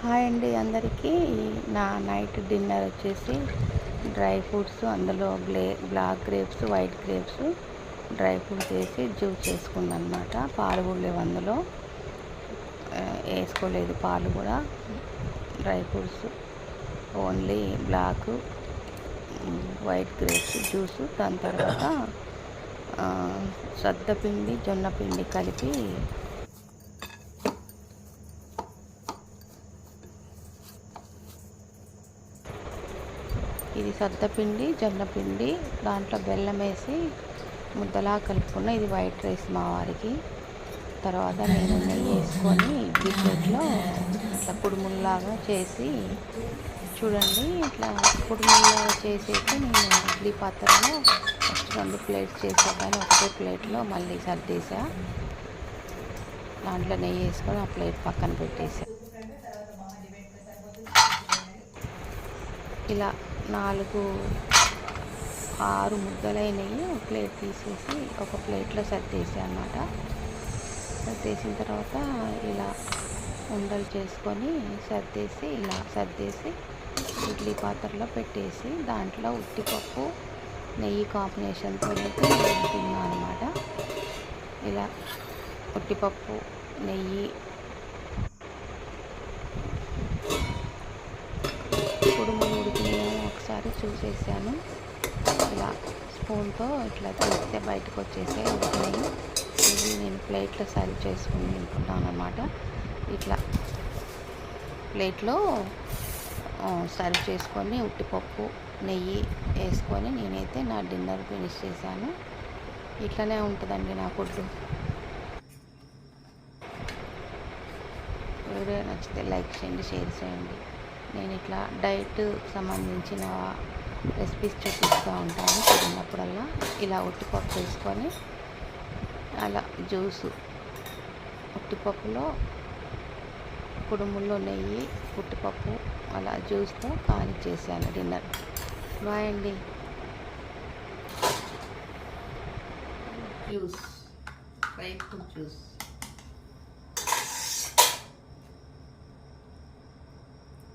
Hi అండి అందరికీ. నా నైట్ డిన్నర్ వచ్చేసి డ్రై ఫ్రూట్స్, అందులో black grapes, white grapes dry fruits వేసి జ్యూస్ చేసుకున్నాను అనమాట. పాలు కూడా లేవు అందులో, వేసుకోలేదు పాలు కూడా. Dry fruits only black, white grapes juice. దాని తర్వాత సద్దపిండి, జొన్న పిండి కలిపి ఇది సద్దపిండి, జొన్నపిండి, దాంట్లో బెల్లం వేసి ముద్దలా కలుపుకున్న. ఇది వైట్ రైస్ మా వారికి. తర్వాత నేను నెయ్యి వేసుకొని ఇడ్లీ ప్లేట్లో ఇట్లా కుడుముల్లాగా చేసి, చూడండి ఇట్లా కుడుముల్లాగా చేసేసి నేను ఇడ్లీ పాత్రలో ఫస్ట్ 2 ప్లేట్స్ చేసా, కానీ ఒకటే ప్లేట్లో మళ్ళీ సర్దేసా. దాంట్లో నెయ్యి వేసుకొని ఆ ప్లేట్ పక్కన పెట్టేసా. ఇలా 6 ముద్దలైనవి ఒక ప్లేట్ తీసేసి ఒక ప్లేట్లో సర్దేసాను అన్నమాట. సర్దేసిన తర్వాత ఇలా ఉండలు చేసుకొని సర్దేసి ఇడ్లీ పాత్రలో పెట్టేసి దాంట్లో ఉట్టిపప్పు, నెయ్యి కాంబినేషన్తో తిన్నాను అనమాట. ఇలా ఉట్టిపప్పు, నెయ్యి, కుడుములు ఉడికినాయో ఒకసారి చూసేసాను. ఇలా స్పూన్తో ఇట్లా తీస్తే బయటకు వచ్చేసే ఉడికినాయి. ఇవి నేను ప్లేట్లో సర్వ్ చేసుకుని తింటున్నాను అన్నమాట. ఇట్లా ప్లేట్లో సర్వ్ చేసుకొని ఉట్టిపప్పు, నెయ్యి వేసుకొని నేనైతే నా డిన్నర్ ఫినిష్ చేశాను. ఇట్లనే ఉంటుందండి నా ఫుడ్. వీడియో నచ్చితే లైక్ చేయండి, షేర్ చేయండి. నేను ఇట్లా డైట్ సంబంధించిన రెసిపీస్ చూపిస్తూ ఉంటాను. తిన్నప్పుడల్లా ఇలా ఉట్టిపప్పు వేసుకొని అలా జ్యూసు, ఉట్టిపప్పులో కుడుముల్లో నెయ్యి, ఉట్టిపప్పు అలా జ్యూస్తో ఖాళీ చేశాను డిన్నర్. బాయ్ అండి. Juice, dry fruit juice.